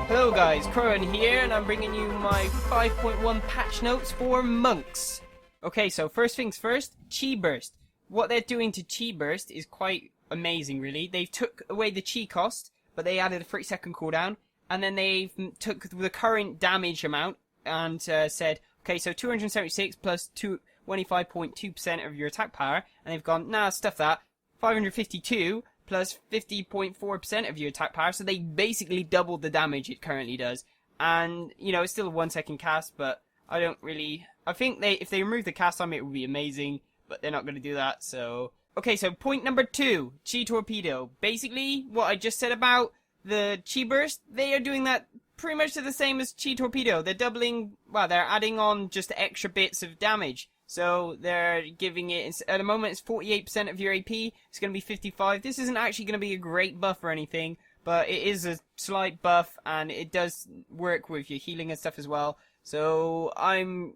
Hello guys, Cocoon here, and I'm bringing you my 5.1 patch notes for monks. Okay, so first things first, Chi Burst. What they're doing to Chi Burst is quite amazing, really. They've took away the Chi cost, but they added a 30-second cooldown, and then they took the current damage amount and said, okay, so 276 plus 25.2% of your attack power, and they've gone, nah, stuff that, 552 plus 50.4% of your attack power, so they basically doubled the damage it currently does. And, you know, it's still a 1-second cast, but I don't really... I think if they remove the cast time, it would be amazing, but they're not going to do that, so... Okay, so point number 2, Chi Torpedo. Basically, what I just said about the Chi Burst, they are doing that pretty much the same as Chi Torpedo. They're doubling... Well, they're adding on just extra bits of damage. So they're giving it, at the moment it's 48% of your AP, it's going to be 55. This isn't actually going to be a great buff or anything, but it is a slight buff, and it does work with your healing and stuff as well. So I'm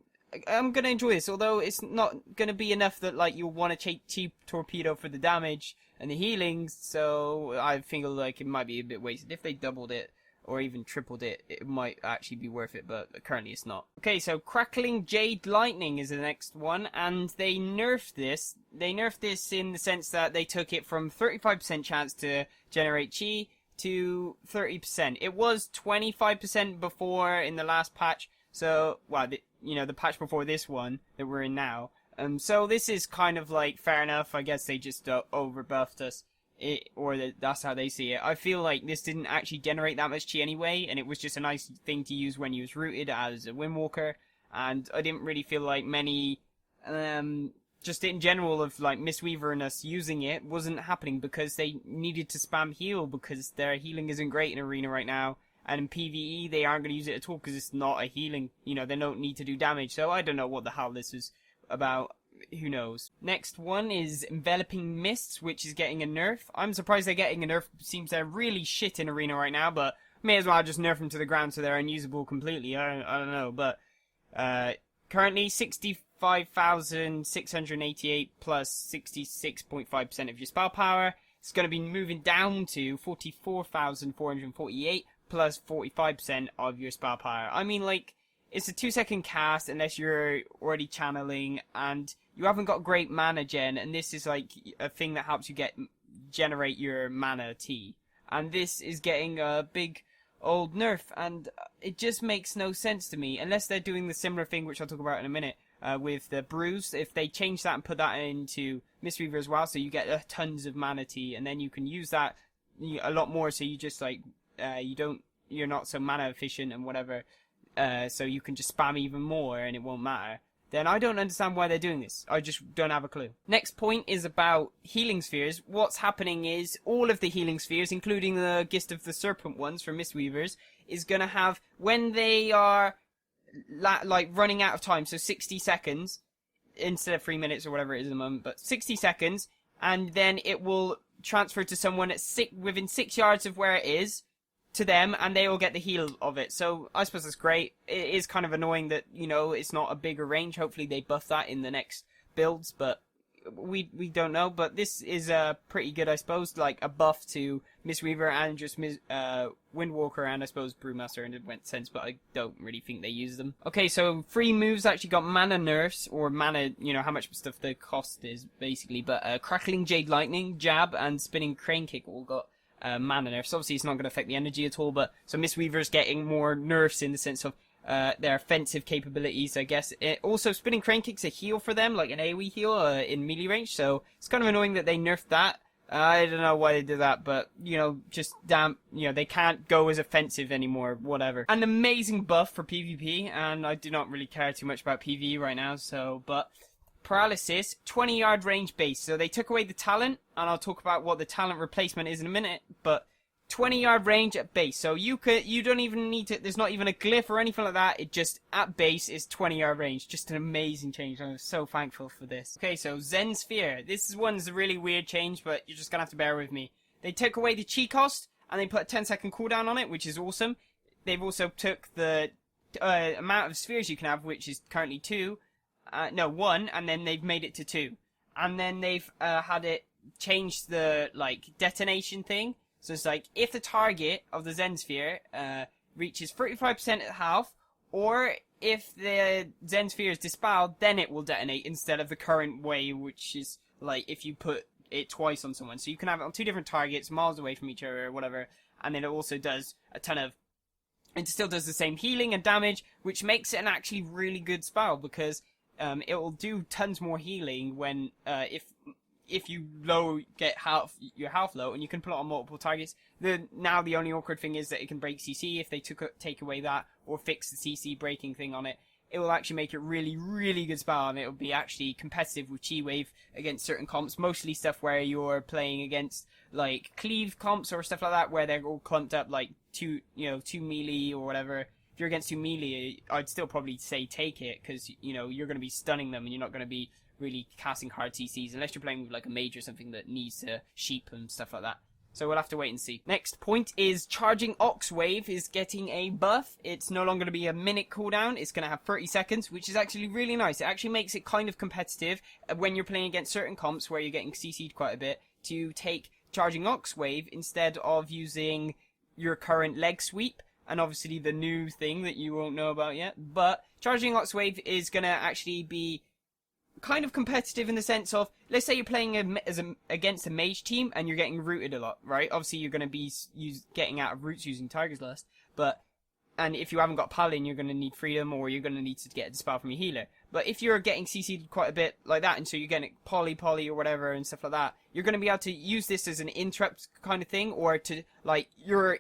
going to enjoy this, although it's not going to be enough that like you'll want to take Cheap Torpedo for the damage and the healings, so I feel like it might be a bit wasted. If they doubled it, or even tripled it, it might actually be worth it, but currently it's not. Okay, so Crackling Jade Lightning is the next one, and they nerfed this. They nerfed this in the sense that they took it from 35% chance to generate Chi to 30%. It was 25% before in the last patch, so, well, the patch before this one that we're in now. So this is kind of like fair enough. I guess they just overbuffed us. That's how they see it. I feel like this didn't actually generate that much Chi anyway, and it was just a nice thing to use when you was rooted as a Windwalker, and I didn't really feel like many, just in general of like Mistweaver and us using it wasn't happening because they needed to spam heal because their healing isn't great in Arena right now, and in PvE they aren't going to use it at all because it's not a healing, you know, they don't need to do damage, so I don't know what the hell this is about. Who knows? Next one is Enveloping Mists, which is getting a nerf. I'm surprised they're getting a nerf. Seems they're really shit in Arena right now, but may as well just nerf them to the ground so they're unusable completely. I don't know, but currently 65,688 plus 66.5% of your spell power. It's going to be moving down to 44,448 plus 45% of your spell power. I mean, like, it's a 2-second cast unless you're already channeling and you haven't got great mana gen, and this is like a thing that helps you generate your mana T. And this is getting a big old nerf, and it just makes no sense to me unless they're doing the similar thing, which I'll talk about in a minute, with the brews. If they change that and put that into Mistweaver as well, so you get tons of mana T, and then you can use that a lot more, so you just like you're not so mana efficient and whatever. So you can just spam even more and it won't matter, then I don't understand why they're doing this. I just don't have a clue. Next point is about healing spheres. What's happening is all of the healing spheres, including the Gist of the Serpent ones from Mistweavers, is going to have, when they are like running out of time, so 60 seconds, instead of 3 minutes or whatever it is at the moment, but 60 seconds, and then it will transfer to someone at within 6 yards of where it is, to them, and they will get the heal of it. So I suppose that's great. It is kind of annoying that, you know, it's not a bigger range. Hopefully they buff that in the next builds, but we don't know. But this is pretty good, I suppose, like a buff to Mistweaver and just Windwalker and I suppose Brewmaster, and it went sense, but I don't really think they use them. Okay, so free moves actually got mana nerfs, or mana, you know, how much stuff the cost is basically, but Crackling Jade Lightning, Jab, and Spinning Crane Kick all got mana nerfs. Obviously it's not going to affect the energy at all, but so Mistweaver's getting more nerfs in the sense of their offensive capabilities, I guess. Also, Spinning Crane Kick's a heal for them, like an AoE heal in melee range, so it's kind of annoying that they nerfed that. I don't know why they did that, but, you know, just damn, you know, they can't go as offensive anymore, whatever. An amazing buff for PvP, and I do not really care too much about PvE right now, so, but Paralysis, 20-yard range base. So they took away the talent, and I'll talk about what the talent replacement is in a minute, but 20-yard range at base. So you don't even need to, there's not even a glyph or anything like that. It just, at base, is 20-yard range. Just an amazing change. I'm so thankful for this. Okay, so Zen Sphere. This one's a really weird change, but you're just gonna have to bear with me. They took away the chi cost, and they put a 10-second cooldown on it, which is awesome. They've also took the amount of spheres you can have, which is currently 1, and then they've made it to 2. And then they've had it changed the like detonation thing. So it's like if the target of the Zen Sphere reaches 35% health, or if the Zen Sphere is dispelled, then it will detonate instead of the current way, which is like if you put it twice on someone. So you can have it on two different targets, miles away from each other or whatever, and then it also does a ton of... It still does the same healing and damage, which makes it an actually really good spell, because it will do tons more healing when if you get your health low, and you can put it on multiple targets. Now the only awkward thing is that it can break CC. If they take away that or fix the CC breaking thing on it, it will actually make it really, really good spell, and it will be actually competitive with Chi Wave against certain comps, mostly stuff where you're playing against like cleave comps or stuff like that, where they're all clumped up like two melee or whatever. If you're against two melee, I'd still probably say take it, because you're going to be stunning them, and you're not going to be really casting hard CCs unless you're playing with like a mage or something that needs to sheep and stuff like that. So we'll have to wait and see. Next point is Charging Ox Wave is getting a buff. It's no longer going to be a minute cooldown. It's going to have 30 seconds, which is actually really nice. It actually makes it kind of competitive when you're playing against certain comps where you're getting CC'd quite a bit to take Charging Ox Wave instead of using your current leg sweep. And obviously the new thing that you won't know about yet. But Charging Ox Wave is going to actually be kind of competitive in the sense of, let's say you're playing against a mage team and you're getting rooted a lot, right? Obviously you're going to be getting out of roots using Tiger's Lust, and if you haven't got Paladin, you're going to need Freedom, or you're going to need to get a dispel from your healer. But if you're getting CC'd quite a bit like that, and so you're getting poly or whatever and stuff like that, you're going to be able to use this as an interrupt kind of thing, or to, like,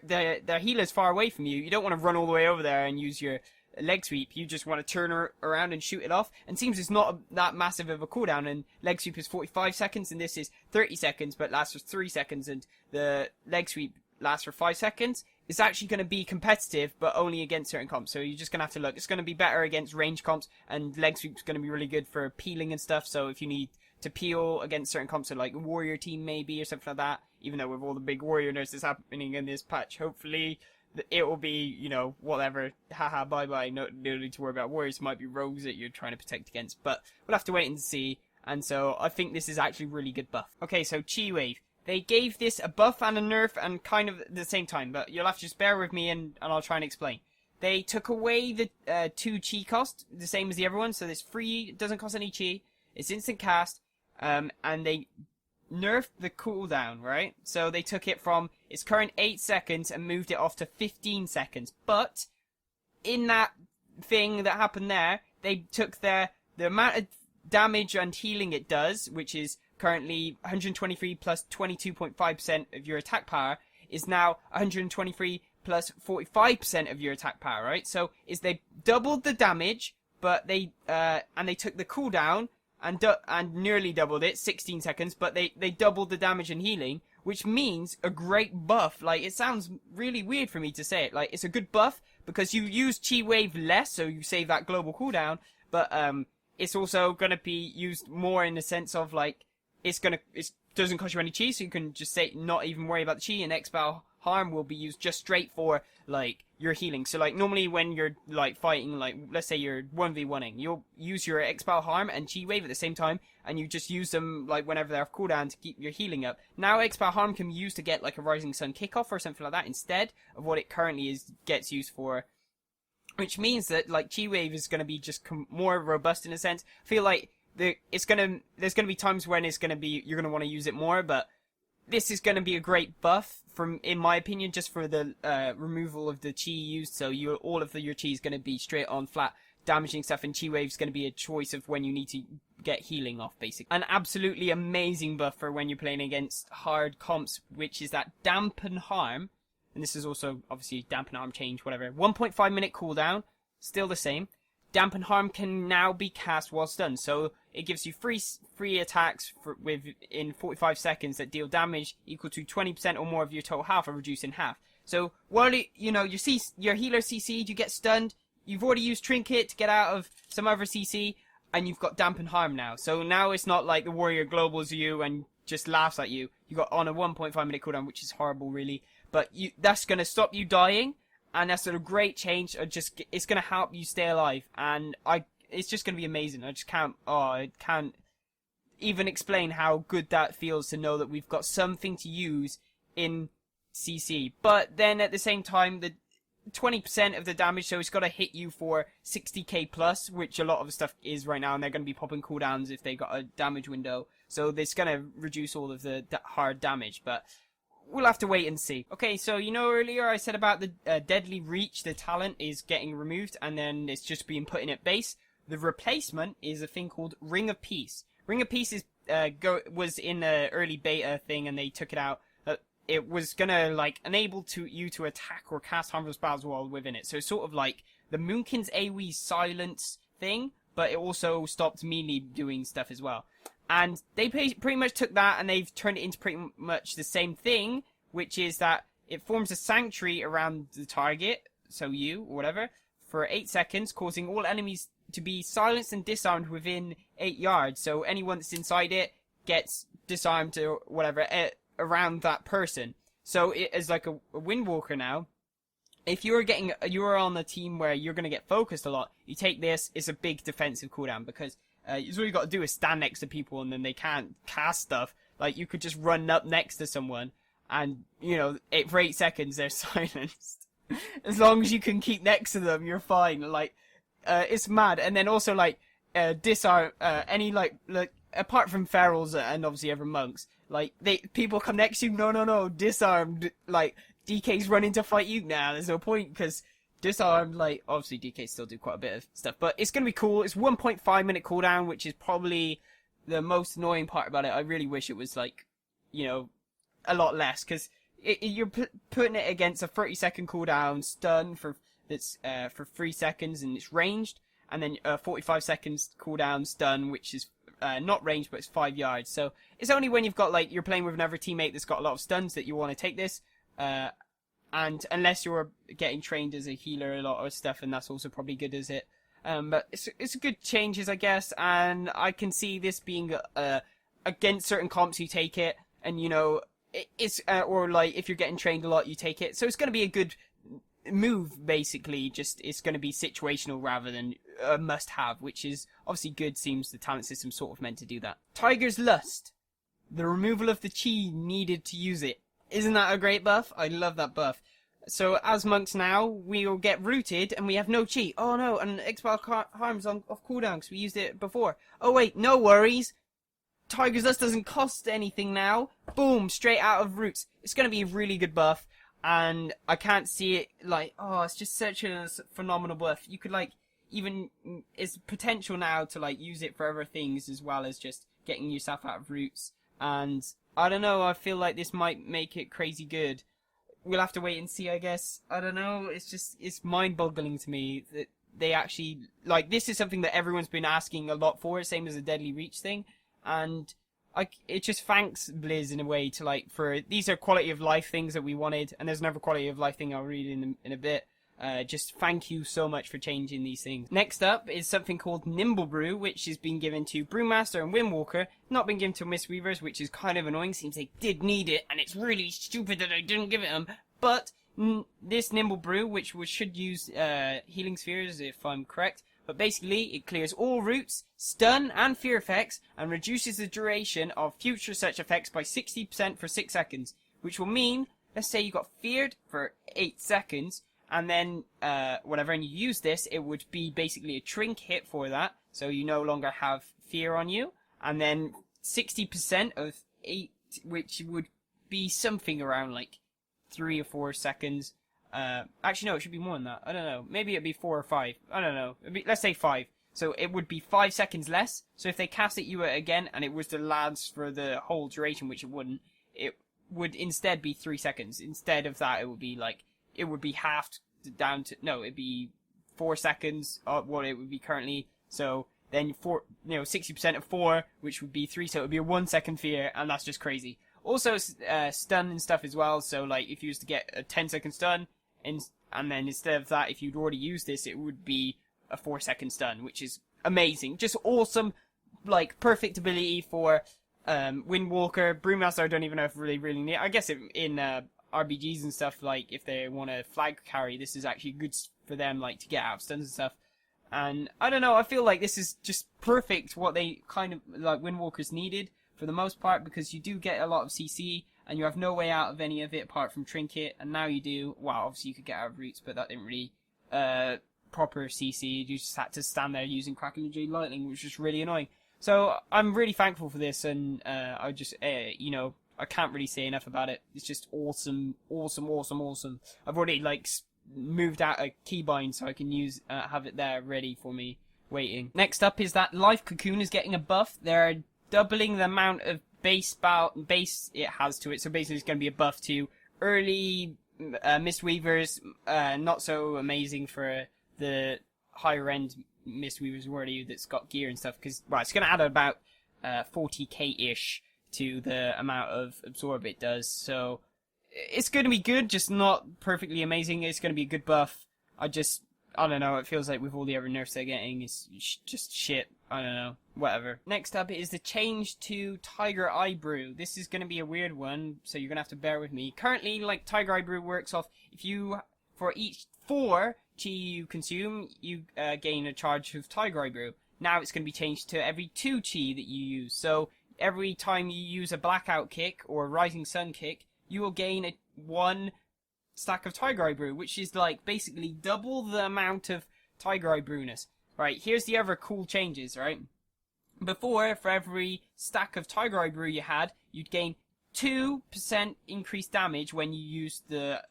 their healer's far away from you. You don't want to run all the way over there and use your leg sweep. You just want to turn her around and shoot it off. And seems it's not that massive of a cooldown, and leg sweep is 45 seconds, and this is 30 seconds, but lasts for 3 seconds, and the leg sweep lasts for 5 seconds. It's actually going to be competitive, but only against certain comps. So you're just going to have to look. It's going to be better against range comps, and leg sweep's going to be really good for peeling and stuff. So if you need to peel against certain comps, so like warrior team maybe, or something like that, even though with all the big warrior nurses happening in this patch, hopefully it will be, whatever, haha, bye-bye, no need to worry about warriors. It might be rogues that you're trying to protect against, but we'll have to wait and see. And so I think this is actually really good buff. Okay, so Chi Wave. They gave this a buff and a nerf and kind of at the same time, but you'll have to just bear with me and I'll try and explain. They took away the 2 chi cost, the same as the other one, so it's free, it doesn't cost any chi, it's instant cast, and they nerfed the cooldown, right? So they took it from its current 8 seconds and moved it off to 15 seconds, but in that thing that happened there, they took the amount of damage and healing it does, which is currently 123 plus 22.5% of your attack power, is now 123 plus 45% of your attack power, right? So they doubled the damage, but they took the cooldown and nearly doubled it, 16 seconds, but they doubled the damage and healing, which means a great buff. Like, it sounds really weird for me to say it. Like, it's a good buff because you use Chi Wave less, so you save that global cooldown, but it's also going to be used more in the sense of, like, it doesn't cost you any chi, so you can just say not even worry about the chi, and Expel Harm will be used just straight for, like, your healing. So, like, normally when you're, like, fighting, like, let's say you're 1v1ing, you'll use your Expel Harm and Chi Wave at the same time, and you just use them, like, whenever they're off cooldown to keep your healing up. Now Expel Harm can be used to get, like, a Rising Sun kickoff or something like that instead of what it currently gets used for. Which means that, like, Chi Wave is going to be just more robust in a sense. I feel like there's gonna be times when you're gonna want to use it more, but this is gonna be a great buff in my opinion, just for the removal of the chi used. So all of your chi is gonna be straight on flat damaging stuff, and Chi Wave's gonna be a choice of when you need to get healing off, basically. An absolutely amazing buff for when you're playing against hard comps, which is that Dampen Harm, and this is also obviously Dampen Harm change, whatever. 1.5 minute cooldown, still the same. Dampen Harm can now be cast while stunned, so it gives you free attacks in 45 seconds that deal damage equal to 20% or more of your total health, or reduced in half. So while your healer CC'd, you get stunned, you've already used Trinket to get out of some other CC, and you've got Dampen Harm now. So now it's not like the warrior globals you and just laughs at you. You got on a 1.5 minute cooldown, which is horrible, really. But that's going to stop you dying. And that's a great change. It's going to help you stay alive, and it's just going to be amazing. I just can't. even explain how good that feels to know that we've got something to use in CC. But then at the same time, the 20% of the damage, so it's got to hit you for 60k plus, which a lot of the stuff is right now, and they're going to be popping cooldowns if they got a damage window. So it's going to reduce all of the hard damage, but we'll have to wait and see. Okay, so you know earlier I said about the Deadly Reach, the talent is getting removed, and then it's just being put in at base. The replacement is a thing called Ring of Peace. Ring of Peace is was in the early beta thing, and they took it out. It was gonna like enable you to attack or cast harmful spells while within it. So it's sort of like the Moonkin's AoE silence thing, but it also stopped melee doing stuff as well. And they pretty much took that and they've turned it into pretty much the same thing, which is that it forms a sanctuary around the target, so you or whatever, for 8 seconds, causing all enemies to be silenced and disarmed within 8 yards. So anyone that's inside it gets disarmed or whatever around that person. So it is like a Windwalker now. If you're on a team where you're going to get focused a lot, you take this, it's a big defensive cooldown, because all you got to do is stand next to people and then they can't cast stuff. Like, you could just run up next to someone and, you know, for 8 seconds they're silenced. As long as you can keep next to them, you're fine. Like, it's mad. And then also, like, disarm, any, like, apart from ferals and obviously every monks, like, people come next to you, no, disarmed, like, DK's running to fight you now, there's no point, because disarmed, like, obviously DK still do quite a bit of stuff, but it's gonna be cool. It's 1.5 minute cooldown, which is probably the most annoying part about it. I really wish it was, like, you know, a lot less, because you're putting it against a 30-second cooldown stun for 3 seconds, and it's ranged, and then 45 seconds cooldown stun, which is not ranged, but it's 5 yards. So it's only when you've got, like, you're playing with another teammate that's got a lot of stuns that you want to take this, and unless you're getting trained as a healer a lot of stuff, and that's also probably good as it. But it's good changes, I guess, and I can see this being against certain comps, you take it, and, you know, it's or like if you're getting trained a lot, you take it. So it's going to be a good move, basically. Just it's going to be situational rather than a must-have, which is obviously good. Seems the talent system sort of meant to do that. Tiger's Lust, the removal of the chi needed to use it. Isn't that a great buff? I love that buff. So as monks now, we'll get rooted and we have no chi. Oh no, and expel harms off cooldown because we used it before. Oh wait, no worries. Tiger's Lust doesn't cost anything now. Boom, straight out of roots. It's going to be a really good buff, and I can't see it, like, oh, it's just such a phenomenal buff. You could, like, even, it's potential now to, like, use it for other things as well as just getting yourself out of roots. And I don't know, I feel like this might make it crazy good. We'll have to wait and see, I guess. I don't know, it's mind-boggling to me that they actually, like, this is something that everyone's been asking a lot for, same as the Deadly Reach thing. And it just thanks Blizz in a way to, like, for these are quality of life things that we wanted, and there's another quality of life thing I'll read in a bit. Just thank you so much for changing these things. Next up is something called Nimble Brew, which has been given to Brewmaster and Windwalker, not been given to Mistweavers, which is kind of annoying. Seems they did need it, and it's really stupid that I didn't give it them. But this Nimble Brew, which should use healing spheres if I'm correct. But basically, it clears all roots, stun, and fear effects, and reduces the duration of future such effects by 60% for 6 seconds. Which will mean, let's say you got feared for 8 seconds, and then, whatever, and you use this, it would be basically a trink hit for that, so you no longer have fear on you. And then 60% of 8, which would be something around, like, 3 or 4 seconds. Actually, no, it should be more than that. I don't know. Maybe it'd be 4 or 5. I don't know. Let's say 5. So it would be 5 seconds less. So if they cast at you again, and it was to last for the whole duration, which it wouldn't, it would instead be 3 seconds. Instead of that, it would be like, it would be halved down to, no, it'd be 4 seconds of what it would be currently. So then 60% of 4, which would be 3, so it would be a 1 second fear, and that's just crazy. Also, stun and stuff as well. So like, if you was to get a 10-second stun, and then instead of that, if you'd already used this, it would be a 4-second stun, which is amazing. Just awesome, like, perfect ability for Windwalker. Brewmaster, I don't even know if really need it. I guess in RBGs and stuff, like, if they want to flag carry, this is actually good for them, like, to get out of stuns and stuff. And I don't know, I feel like this is just perfect what they kind of, like, Windwalkers needed for the most part, because you do get a lot of CC, and you have no way out of any of it apart from Trinket, and now you do. Well, obviously you could get out of Roots, but that didn't really proper CC. You just had to stand there using Crackling and Jade Lightning, which was really annoying. So I'm really thankful for this, and I just, you know, I can't really say enough about it. It's just awesome, awesome, awesome, awesome. I've already, like, moved out a keybind so I can use have it there ready for me, waiting. Next up is that Life Cocoon is getting a buff. They're doubling the amount of base it has to it, so basically it's going to be a buff to early Mistweavers. Not so amazing for the higher end Mistweavers already that's got gear and stuff, because, well, it's going to add about 40k-ish to the amount of absorb it does, so it's going to be good, just not perfectly amazing. It's going to be a good buff. I don't know, it feels like with all the other nerfs they're getting, it's just shit. I don't know, whatever. Next up is the change to Tiger I Brew. This is going to be a weird one, so you're going to have to bear with me. Currently, like, Tiger I Brew works off, if you, for each 4 chi you consume, you gain a charge of Tiger I Brew. Now it's going to be changed to every 2 chi that you use. So every time you use a Blackout kick or a Rising Sun kick, you will gain 1 stack of Tiger I Brew, which is, like, basically double the amount of Tiger I Brewness. Right, here's the other cool changes, right? Before, for every stack of Tiger I Brew you had, you'd gain 2% increased damage when you use the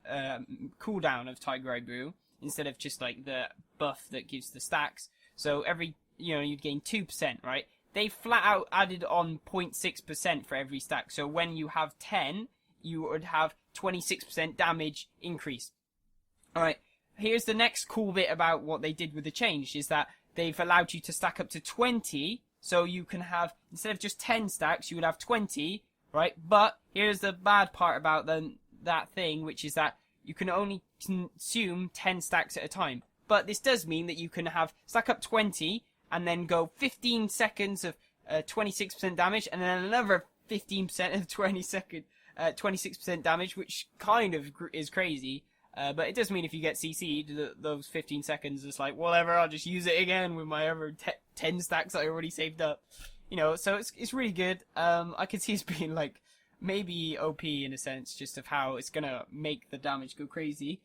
cooldown of Tiger I Brew, instead of just, like, the buff that gives the stacks. So every, you know, you'd gain 2%, right? They flat out added on 0.6% for every stack. So when you have 10, you would have 26% damage increase. Alright, here's the next cool bit about what they did with the change, is that they've allowed you to stack up to 20, so you can have, instead of just 10 stacks, you would have 20, right? But here's the bad part about that thing, which is that you can only consume 10 stacks at a time. But this does mean that you can have, stack up 20, and then go 15 seconds of 26% damage, and then another 15% of 26% damage, which kind of is crazy. But it does mean if you get CC'd, those 15 seconds, it's like, whatever, I'll just use it again with my other 10 stacks that I already saved up. You know, so it's really good. I can see it's being, like, maybe OP in a sense, just of how it's gonna make the damage go crazy.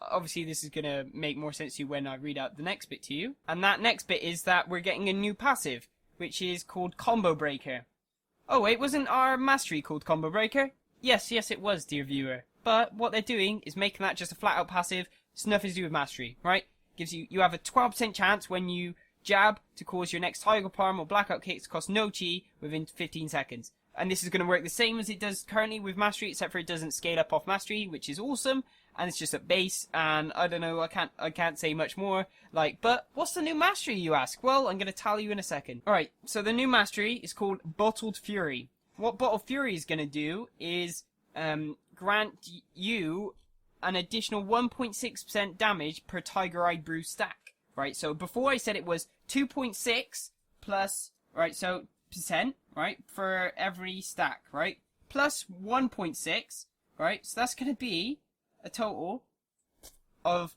Obviously this is gonna make more sense to you when I read out the next bit to you. And that next bit is that we're getting a new passive, which is called Combo Breaker. Oh wait, wasn't our mastery called Combo Breaker? Yes, it was, dear viewer. But what they're doing is making that just a flat out passive. It's nothing to do with mastery, right? Gives you have a 12% chance when you jab to cause your next Tiger Palm or Blackout kick to cost no chi within 15 seconds. And this is going to work the same as it does currently with mastery, except for it doesn't scale up off mastery, which is awesome. And it's just at base, and I don't know, I can't say much more. Like, but what's the new mastery, you ask? Well, I'm going to tell you in a second. Alright, so the new mastery is called Bottled Fury. What Bottled Fury is going to do is grant you an additional 1.6% damage per Tiger I Brew stack. Right, so before I said it was 2.6 plus, right, so percent, right, for every stack, right, plus 1.6, right, so that's going to be a total of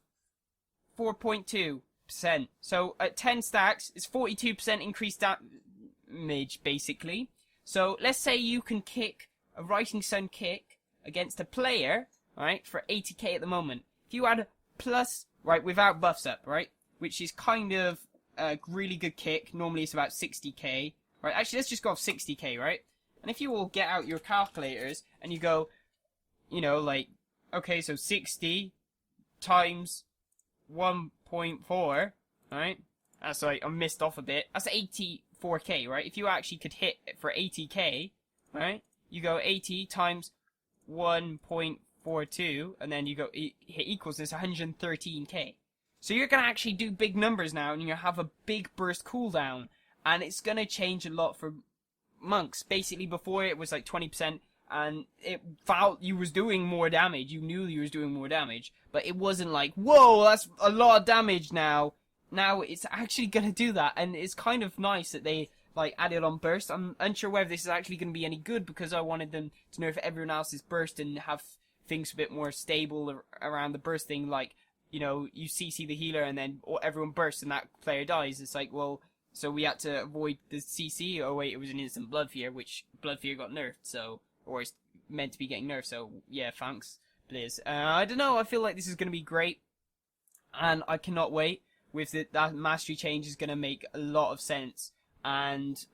4.2%. So at 10 stacks, it's 42% increased damage, basically. So let's say you can kick a Rising Sun kick against a player, right, for 80k at the moment. If you add a plus, right, without buffs up, right, which is kind of a really good kick. Normally it's about 60k, right? Actually, let's just go off 60k, right? And if you all get out your calculators and you go, you know, like, okay, so 60 times 1.4, right? That's like, I missed off a bit. That's 84k, right? If you actually could hit for 80k, right? You go 80 times 1.42, and then you go hit equals this 113k. So you're going to actually do big numbers now, and you're going to have a big burst cooldown. And it's going to change a lot for monks. Basically, before it was like 20%, and it felt you was doing more damage. You knew you was doing more damage. But it wasn't like, whoa, that's a lot of damage now. Now it's actually going to do that. And it's kind of nice that they like added on burst. I'm unsure whether this is actually going to be any good, because I wanted them to nerf everyone else's burst and have things a bit more stable around the burst thing. Like, you know, you CC the healer and then everyone bursts and that player dies. It's like, well, so we had to avoid the CC. Oh wait, it was an instant Blood Fear, which Blood Fear got nerfed, so, or it's meant to be getting nerfed, so yeah, thanks, Blizz. I don't know, I feel like this is going to be great, and I cannot wait. With that mastery change is going to make a lot of sense, and,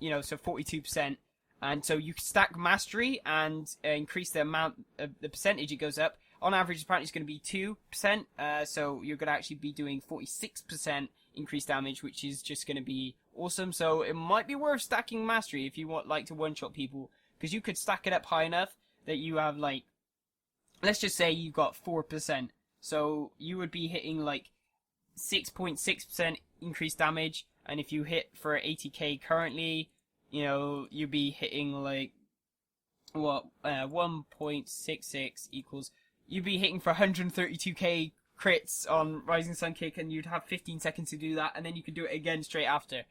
you know, so 42%, and so you stack mastery and increase the amount, the percentage it goes up. On average, apparently it's going to be 2%, so you're going to actually be doing 46% increased damage, which is just going to be awesome. So it might be worth stacking mastery if you want, like, to one-shot people, because you could stack it up high enough that you have, like, let's just say you got 4%, so you would be hitting, like, 6.6% increased damage, and if you hit for 80k currently, you know, you'd be hitting, like, what, 1.66 equals... You'd be hitting for 132k crits on Rising Sun Kick, and you'd have 15 seconds to do that, and then you could do it again straight after.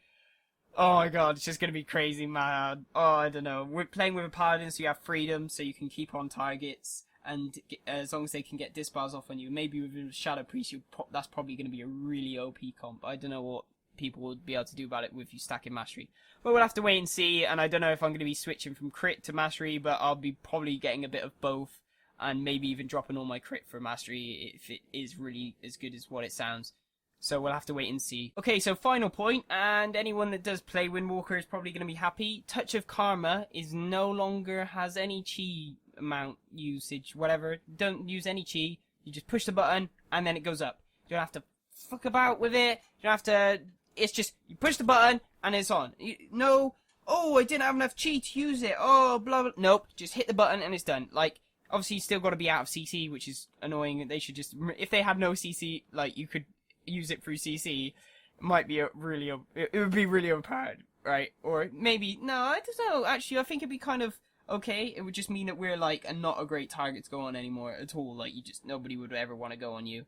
Oh my god, it's just gonna be crazy, man. Oh, I don't know. We're playing with a Paladin, so you have freedom, so you can keep on targets, and as long as they can get dispels off on you. Maybe with a Shadow Priest, that's probably gonna be a really OP comp. I don't know what people would be able to do about it with you stacking mastery. But we'll have to wait and see, and I don't know if I'm gonna be switching from crit to mastery, but I'll be probably getting a bit of both. And maybe even dropping all my crit for mastery if it is really as good as what it sounds. So we'll have to wait and see. Okay, so final point, and anyone that does play Windwalker is probably going to be happy. Touch of Karma is no longer has any chi amount usage, whatever. Don't use any chi. You just push the button, and then it goes up. You don't have to fuck about with it. You don't have to... It's just, you push the button, and it's on. No, oh, I didn't have enough chi to use it. Oh, blah, blah. Nope, just hit the button, and it's done. Like... Obviously, you still got to be out of CC, which is annoying. They should just... If they had no CC, like, you could use it through CC, it might be it would be really overpowered, right? Or maybe... No, I don't know. Actually, I think it'd be kind of okay. It would just mean that we're, like, not a great target to go on anymore at all. Like, nobody would ever want to go on you.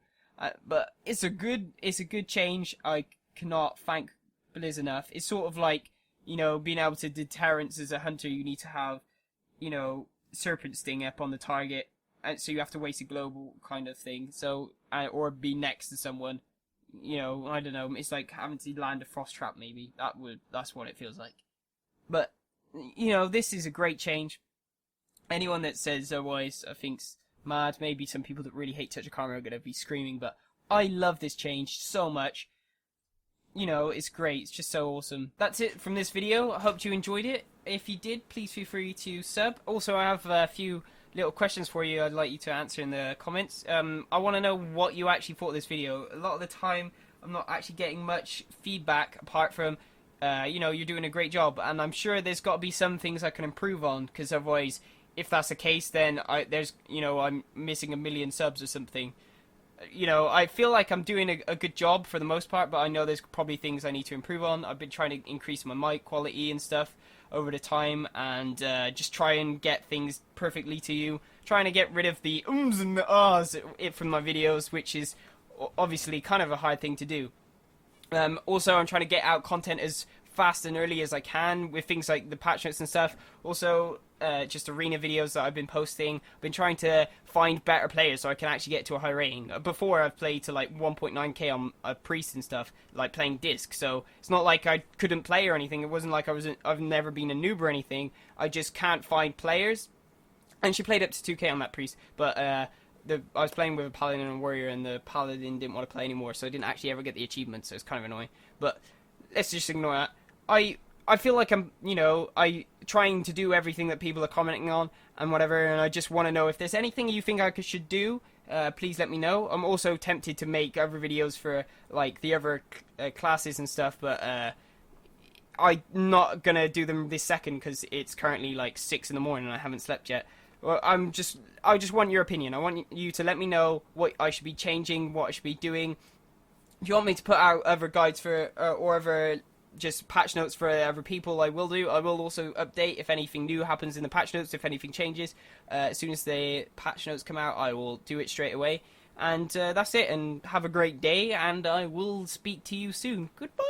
But it's a good change. I cannot thank Blizz enough. It's sort of like, you know, being able to deterrence as a hunter, you need to have, you know... Serpent Sting up on the target, and so you have to waste a global kind of thing. So, or be next to someone, you know, I don't know. It's like having to land a frost trap. Maybe that's what it feels like. But you know, this is a great change. Anyone that says otherwise, I think's mad. Maybe some people that really hate Touch of Karma are gonna be screaming, but I love this change so much. You know, it's great. It's just so awesome. That's it from this video. I hope you enjoyed it. If you did, please feel free to sub. Also, I have a few little questions for you I'd like you to answer in the comments. I want to know what you actually thought of this video. A lot of the time, I'm not actually getting much feedback apart from, you know, you're doing a great job. And I'm sure there's got to be some things I can improve on, because otherwise, if that's the case, then you know, I'm missing 1 million subs or something. You know, I feel like I'm doing a good job for the most part, but I know there's probably things I need to improve on. I've been trying to increase my mic quality and stuff over the time, and just try and get things perfectly to you. Trying to get rid of the ums and the ahs from my videos, which is obviously kind of a hard thing to do. Also, I'm trying to get out content as fast and early as I can with things like the patch notes and stuff. Also, just arena videos that I've been posting. I've been trying to find better players so I can actually get to a high rating. Before, I've played to like 1.9k on a priest and stuff, like playing disc. So it's not like I couldn't play or anything. It wasn't like I've never been a noob or anything. I just can't find players. And she played up to 2k on that priest, but I was playing with a paladin and a warrior, and the paladin didn't want to play anymore, so I didn't actually ever get the achievement. So it's kind of annoying. But let's just ignore that. I feel like I'm, you know, trying to do everything that people are commenting on and whatever, and I just want to know if there's anything you think I should do. Please let me know. I'm also tempted to make other videos for like the other classes and stuff, but I'm not gonna do them this second because it's currently like 6 in the morning and I haven't slept yet. Well, I just want your opinion. I want you to let me know what I should be changing, what I should be doing. If you want me to put out other guides for or other just patch notes for other people, I will do. I will also update if anything new happens in the patch notes, if anything changes. As soon as the patch notes come out, I will do it straight away. And that's it, and have a great day, and I will speak to you soon. Goodbye!